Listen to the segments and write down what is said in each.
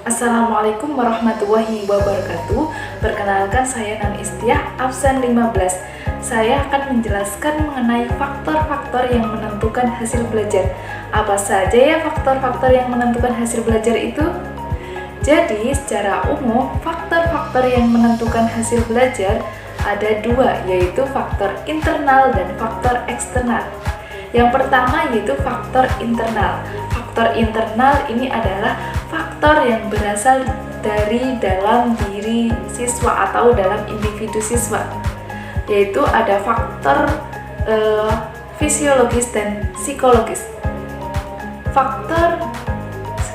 Assalamualaikum warahmatullahi wabarakatuh. Perkenalkan, saya Nan Istiah, absen 15. Saya akan menjelaskan mengenai faktor-faktor yang menentukan hasil belajar. Apa saja ya faktor-faktor yang menentukan hasil belajar itu? Jadi, secara umum, faktor-faktor yang menentukan hasil belajar ada dua, yaitu faktor internal dan faktor eksternal. Yang pertama yaitu faktor internal. Faktor internal ini adalah faktor yang berasal dari dalam diri siswa atau dalam individu siswa, yaitu ada faktor fisiologis dan psikologis. Faktor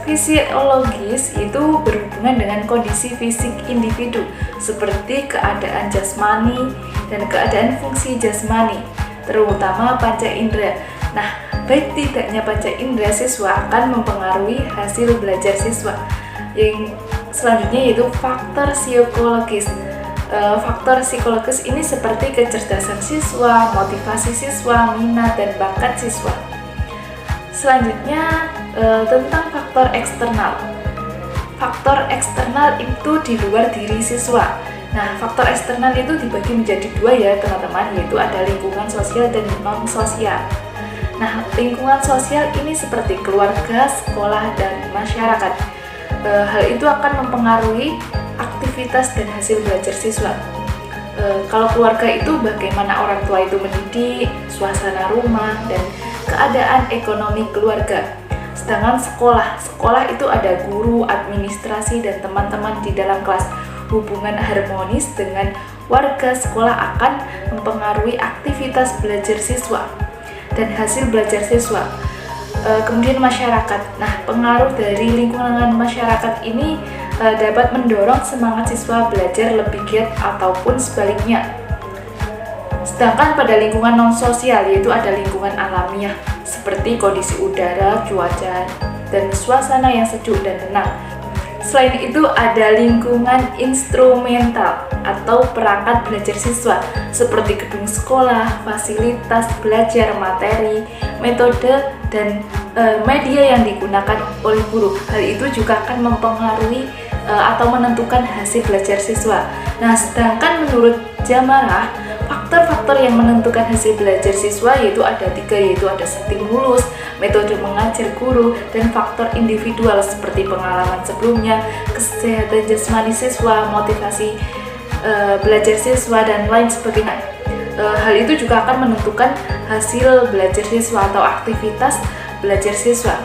fisiologis itu berhubungan dengan kondisi fisik individu, seperti keadaan jasmani dan keadaan fungsi jasmani, terutama panca indera. Nah, baik tidaknya panca indera siswa akan mempengaruhi hasil belajar siswa. Yang selanjutnya yaitu faktor psikologis. Faktor psikologis ini seperti kecerdasan siswa, motivasi siswa, minat dan bakat siswa. Selanjutnya tentang faktor eksternal. Faktor eksternal itu di luar diri siswa. Nah, faktor eksternal itu dibagi menjadi dua ya teman-teman, yaitu ada lingkungan sosial dan non-sosial. Nah, lingkungan sosial ini seperti keluarga, sekolah, dan masyarakat. Hal itu akan mempengaruhi aktivitas dan hasil belajar siswa. Kalau keluarga itu bagaimana orang tua itu mendidik, suasana rumah, dan keadaan ekonomi keluarga. Sedangkan sekolah itu ada guru, administrasi, dan teman-teman di dalam kelas. Hubungan harmonis dengan warga sekolah akan mempengaruhi aktivitas belajar siswa dan hasil belajar siswa. Kemudian masyarakat. Nah, pengaruh dari lingkungan masyarakat ini dapat mendorong semangat siswa belajar lebih giat ataupun sebaliknya. Sedangkan pada lingkungan non-sosial yaitu ada lingkungan alamiah seperti kondisi udara, cuaca, dan suasana yang sejuk dan tenang. Selain itu ada lingkungan instrumental atau perangkat belajar siswa seperti gedung sekolah, fasilitas belajar, materi, metode, dan media yang digunakan oleh guru. Hal itu juga akan mempengaruhi atau menentukan hasil belajar siswa. Nah, sedangkan menurut Jamarah, faktor-faktor yang menentukan hasil belajar siswa yaitu ada tiga, yaitu ada stimulus, metode mengajar guru, dan faktor individual seperti pengalaman sebelumnya, kesehatan jasmani siswa, motivasi belajar siswa, dan lain sebagainya. Hal itu juga akan menentukan hasil belajar siswa atau aktivitas belajar siswa.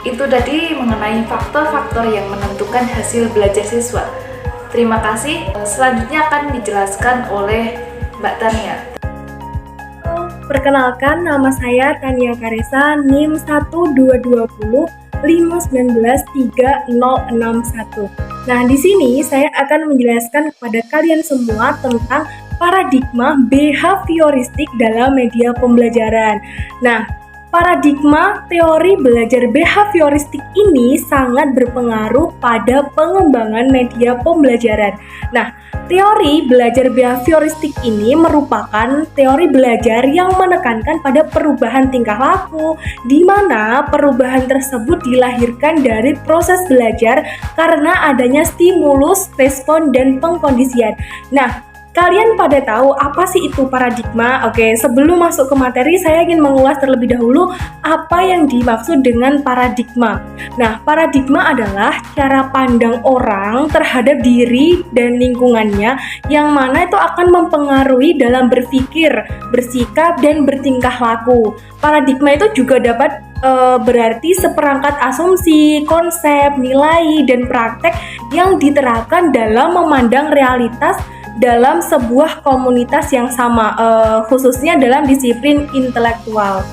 Itu tadi mengenai faktor-faktor yang menentukan hasil belajar siswa. Terima kasih. Selanjutnya akan dijelaskan oleh Mbak Tania. Perkenalkan, nama saya Tania Karesa, NIM 12205193061. Nah, di sini saya akan menjelaskan kepada kalian semua tentang paradigma behavioristik dalam media pembelajaran. Nah, paradigma teori belajar behavioristik ini sangat berpengaruh pada pengembangan media pembelajaran. Nah, teori belajar behavioristik ini merupakan teori belajar yang menekankan pada perubahan tingkah laku, di mana perubahan tersebut dilahirkan dari proses belajar karena adanya stimulus, respon, dan pengkondisian. Nah, kalian pada tahu apa sih itu paradigma? Oke, sebelum masuk ke materi, saya ingin mengulas terlebih dahulu apa yang dimaksud dengan paradigma. Nah, paradigma adalah cara pandang orang terhadap diri dan lingkungannya yang mana itu akan mempengaruhi dalam berpikir, bersikap, dan bertingkah laku. Paradigma itu juga dapat berarti seperangkat asumsi, konsep, nilai, dan praktek yang diterapkan dalam memandang realitas dalam sebuah komunitas yang sama, khususnya dalam disiplin intelektual.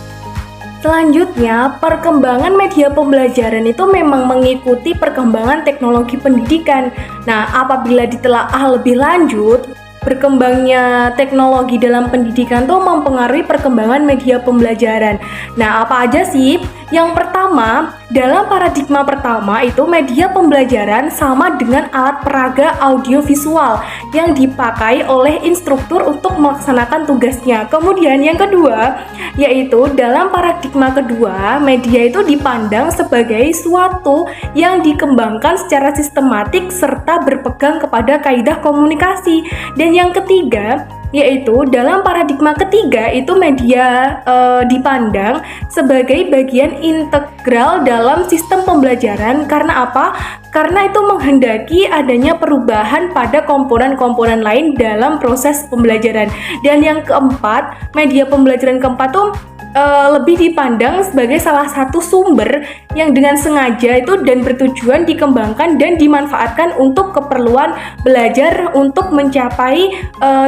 Selanjutnya, perkembangan media pembelajaran itu memang mengikuti perkembangan teknologi pendidikan. Nah, apabila ditelaah lebih lanjut, berkembangnya teknologi dalam pendidikan tuh mempengaruhi perkembangan media pembelajaran. Nah, apa aja sih? Yang pertama, Dalam paradigma pertama itu media pembelajaran sama dengan alat peraga audiovisual yang dipakai oleh instruktur untuk melaksanakan tugasnya. Kemudian yang kedua, yaitu dalam paradigma kedua, media itu dipandang sebagai suatu yang dikembangkan secara sistematik serta berpegang kepada kaidah komunikasi. Dan yang ketiga, yaitu dalam paradigma ketiga itu media dipandang sebagai bagian integral dalam sistem pembelajaran. Karena apa? Karena itu menghendaki adanya perubahan pada komponen-komponen lain dalam proses pembelajaran. Dan yang keempat, media pembelajaran keempat tuh lebih dipandang sebagai salah satu sumber yang dengan sengaja itu dan bertujuan dikembangkan dan dimanfaatkan untuk keperluan belajar untuk mencapai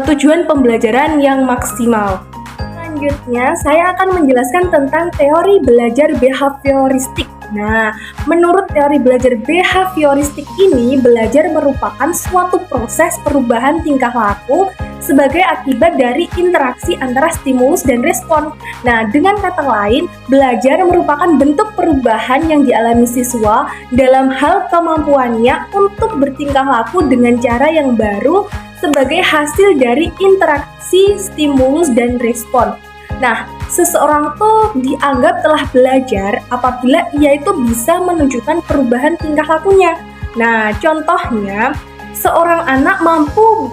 tujuan pembelajaran yang maksimal. Selanjutnya, saya akan menjelaskan tentang teori belajar behavioristik. Nah, menurut teori belajar behavioristik ini, belajar merupakan suatu proses perubahan tingkah laku sebagai akibat dari interaksi antara stimulus dan respon. Nah, dengan kata lain, belajar merupakan bentuk perubahan yang dialami siswa dalam hal kemampuannya untuk bertingkah laku dengan cara yang baru sebagai hasil dari interaksi stimulus dan respon. Nah, seseorang tuh dianggap telah belajar apabila ia itu bisa menunjukkan perubahan tingkah lakunya. Nah, contohnya, seorang anak mampu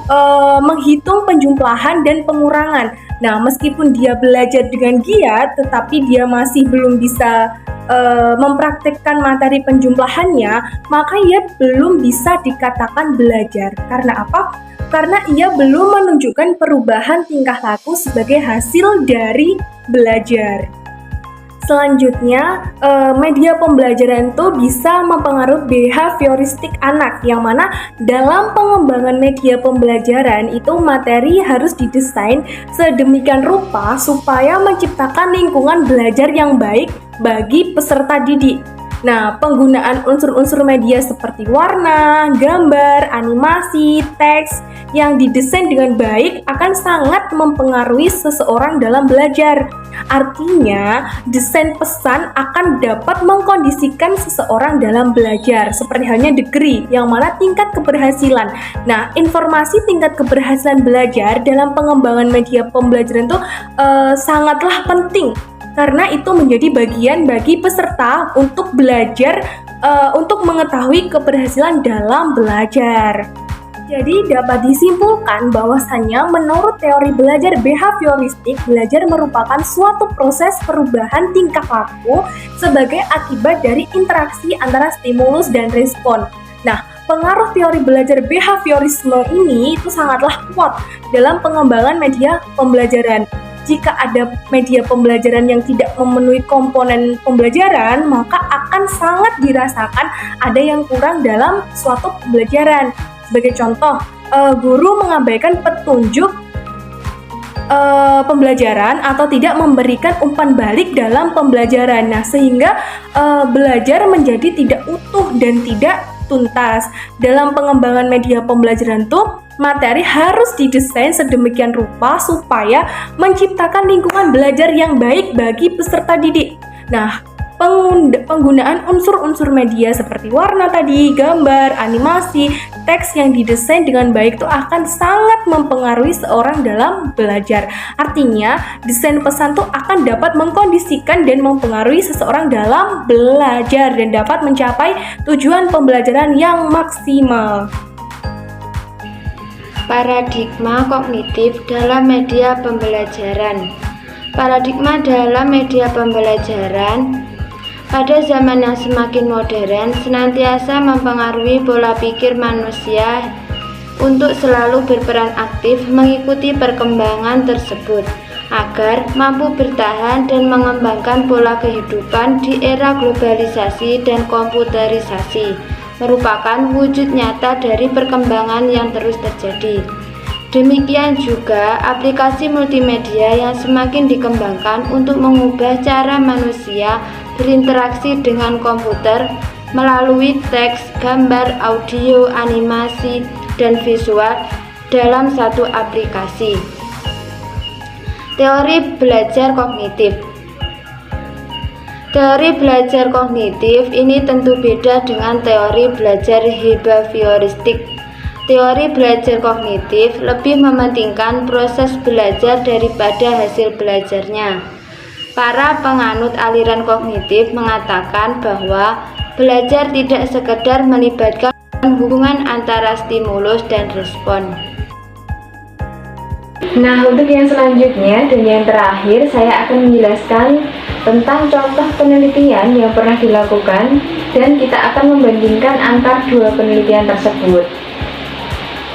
menghitung penjumlahan dan pengurangan. Nah, meskipun dia belajar dengan giat, tetapi dia masih belum bisa mempraktikkan materi penjumlahannya, maka ia belum bisa dikatakan belajar. Karena apa? Karena ia belum menunjukkan perubahan tingkah laku sebagai hasil dari belajar. Selanjutnya, media pembelajaran itu bisa mempengaruhi behavioristik anak, yang mana dalam pengembangan media pembelajaran itu materi harus didesain sedemikian rupa supaya menciptakan lingkungan belajar yang baik bagi peserta didik. Nah, penggunaan unsur-unsur media seperti warna, gambar, animasi, teks yang didesain dengan baik akan sangat mempengaruhi seseorang dalam belajar. Artinya, desain pesan akan dapat mengkondisikan seseorang dalam belajar, seperti halnya degree, yang mana tingkat keberhasilan. Nah, informasi tingkat keberhasilan belajar dalam pengembangan media pembelajaran itu sangatlah penting, karena itu menjadi bagian bagi peserta untuk belajar, untuk mengetahui keberhasilan dalam belajar. Jadi dapat disimpulkan bahwasannya menurut teori belajar behavioristik, belajar merupakan suatu proses perubahan tingkah laku sebagai akibat dari interaksi antara stimulus dan respon. Nah, pengaruh teori belajar behaviorisme ini itu sangatlah kuat dalam pengembangan media pembelajaran. Jika ada media pembelajaran yang tidak memenuhi komponen pembelajaran, maka akan sangat dirasakan ada yang kurang dalam suatu pembelajaran. Sebagai contoh, guru mengabaikan petunjuk pembelajaran atau tidak memberikan umpan balik dalam pembelajaran. Nah, sehingga belajar menjadi tidak utuh dan tidak tuntas. Dalam pengembangan media pembelajaran tuh, materi harus didesain sedemikian rupa supaya menciptakan lingkungan belajar yang baik bagi peserta didik. Nah, penggunaan unsur-unsur media seperti warna tadi, gambar, animasi, teks yang didesain dengan baik itu akan sangat mempengaruhi seorang dalam belajar. Artinya, desain pesan itu akan dapat mengkondisikan dan mempengaruhi seseorang dalam belajar dan dapat mencapai tujuan pembelajaran yang maksimal. Paradigma kognitif dalam media pembelajaran. Paradigma dalam media pembelajaran pada zaman yang semakin modern senantiasa mempengaruhi pola pikir manusia untuk selalu berperan aktif mengikuti perkembangan tersebut agar mampu bertahan dan mengembangkan pola kehidupan di era globalisasi dan komputerisasi, merupakan wujud nyata dari perkembangan yang terus terjadi. Demikian juga aplikasi multimedia yang semakin dikembangkan untuk mengubah cara manusia berinteraksi dengan komputer melalui teks, gambar, audio, animasi, dan visual dalam satu aplikasi. Teori belajar kognitif. Teori belajar kognitif ini tentu beda dengan teori belajar behavioristik. Teori belajar kognitif lebih mementingkan proses belajar daripada hasil belajarnya. Para penganut aliran kognitif mengatakan bahwa belajar tidak sekedar melibatkan hubungan antara stimulus dan respon. Nah, untuk yang selanjutnya dan yang terakhir, saya akan menjelaskan tentang contoh penelitian yang pernah dilakukan dan kita akan membandingkan antar dua penelitian tersebut.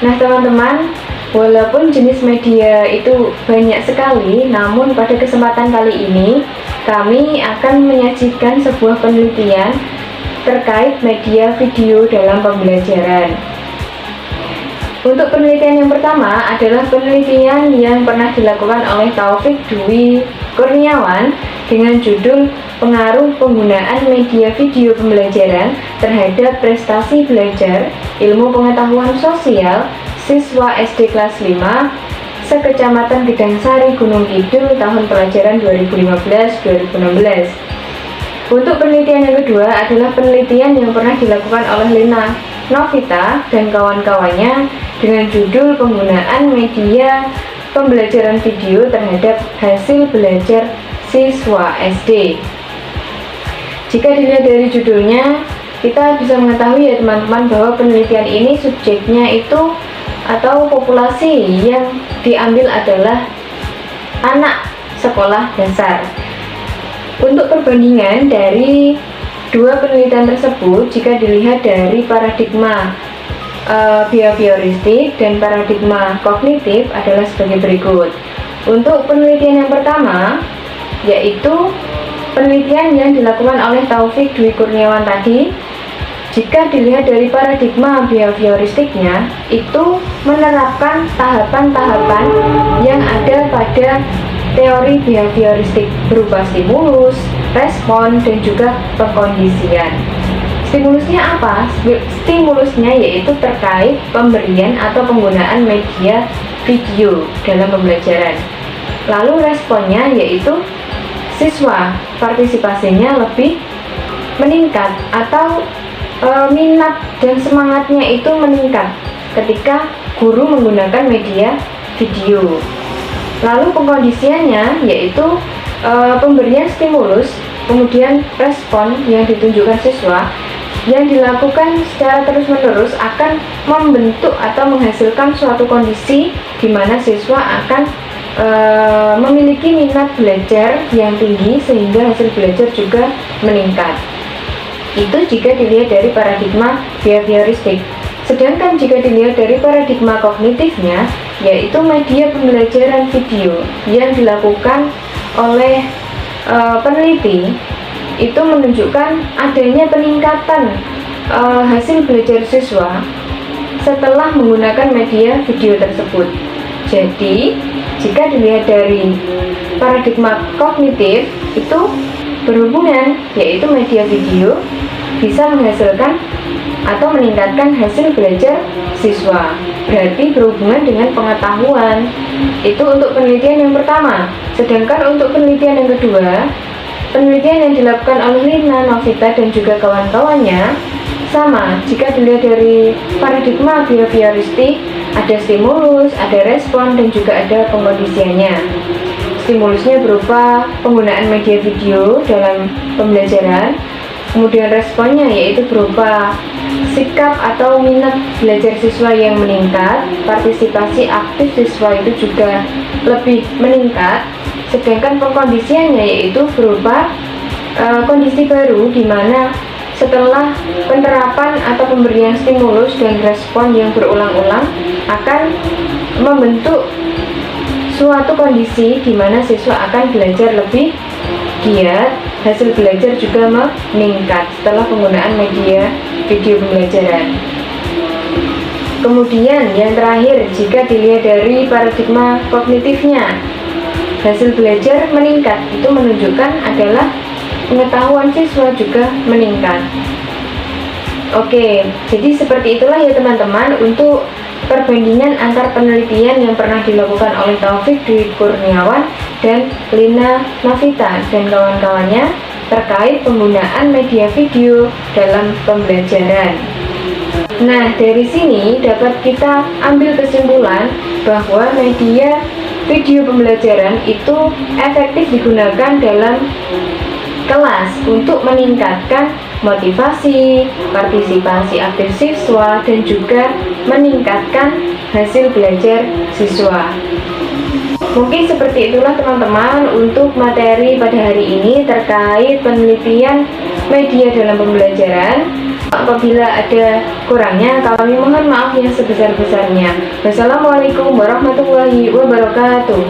Nah, teman-teman, walaupun jenis media itu banyak sekali, namun pada kesempatan kali ini kami akan menyajikan sebuah penelitian terkait media video dalam pembelajaran. Untuk penelitian yang pertama adalah penelitian yang pernah dilakukan oleh Taufik Dwi Kurniawan dengan judul Pengaruh Penggunaan Media Video Pembelajaran Terhadap Prestasi Belajar Ilmu Pengetahuan Sosial Siswa SD kelas 5 Sekecamatan Gedangsari Gunung Kidul tahun pelajaran 2015-2016. Untuk penelitian yang kedua adalah penelitian yang pernah dilakukan oleh Lina Novita dan kawan-kawannya dengan judul Penggunaan Media Pembelajaran Video Terhadap Hasil Belajar Siswa SD. Jika dilihat dari judulnya, kita bisa mengetahui ya teman-teman bahwa penelitian ini subjeknya itu atau populasi yang diambil adalah anak sekolah dasar. Untuk perbandingan dari dua penelitian tersebut, jika dilihat dari paradigma behavioristik dan paradigma kognitif adalah sebagai berikut. Untuk penelitian yang pertama, yaitu penelitian yang dilakukan oleh Taufik Dwi Kurniawan tadi, jika dilihat dari paradigma behavioristiknya, itu menerapkan tahapan-tahapan yang ada pada teori behavioristik berupa stimulus, respon, dan juga pengkondisian. Stimulusnya apa? Stimulusnya yaitu terkait pemberian atau penggunaan media video dalam pembelajaran. Lalu responnya yaitu siswa partisipasinya lebih meningkat atau minat dan semangatnya itu meningkat ketika guru menggunakan media video. Lalu pengkondisiannya yaitu pemberian stimulus, kemudian respon yang ditunjukkan siswa yang dilakukan secara terus-menerus akan membentuk atau menghasilkan suatu kondisi di mana siswa akan memiliki minat belajar yang tinggi sehingga hasil belajar juga meningkat. Itu jika dilihat dari paradigma behavioristik. Sedangkan jika dilihat dari paradigma kognitifnya, yaitu media pembelajaran video yang dilakukan oleh peneliti, itu menunjukkan adanya peningkatan hasil belajar siswa setelah menggunakan media video tersebut. Jadi, jika dilihat dari paradigma kognitif, itu berhubungan, yaitu media video bisa menghasilkan atau meningkatkan hasil belajar siswa, berarti berhubungan dengan pengetahuan. Itu untuk penelitian yang pertama. Sedangkan untuk penelitian yang kedua, penelitian yang dilakukan oleh Lina Novita dan juga kawan-kawannya sama. Jika dilihat dari paradigma behavioristik, ada stimulus, ada respon, dan juga ada pengkondisiannya. Stimulusnya berupa penggunaan media video dalam pembelajaran, kemudian responnya yaitu berupa sikap atau minat belajar siswa yang meningkat, partisipasi aktif siswa itu juga lebih meningkat. Sedangkan pengkondisiannya yaitu berupa kondisi baru di mana setelah penerapan atau pemberian stimulus dan respon yang berulang-ulang akan membentuk suatu kondisi di mana siswa akan belajar lebih giat, hasil belajar juga meningkat setelah penggunaan media video pembelajaran. Kemudian yang terakhir, jika dilihat dari paradigma kognitifnya, hasil belajar meningkat, itu menunjukkan adalah pengetahuan siswa juga meningkat. Oke, jadi seperti itulah ya teman-teman untuk perbandingan antar penelitian yang pernah dilakukan oleh Taufik Dwi Kurniawan dan Lina Novita dan kawan-kawannya terkait penggunaan media video dalam pembelajaran. Nah, dari sini dapat kita ambil kesimpulan bahwa media video pembelajaran itu efektif digunakan dalam kelas untuk meningkatkan motivasi, partisipasi aktif siswa, dan juga meningkatkan hasil belajar siswa. Mungkin seperti itulah teman-teman untuk materi pada hari ini terkait penelitian media dalam pembelajaran. Apabila ada kurangnya, kami mohon maaf yang sebesar-besarnya. Wassalamualaikum warahmatullahi wabarakatuh.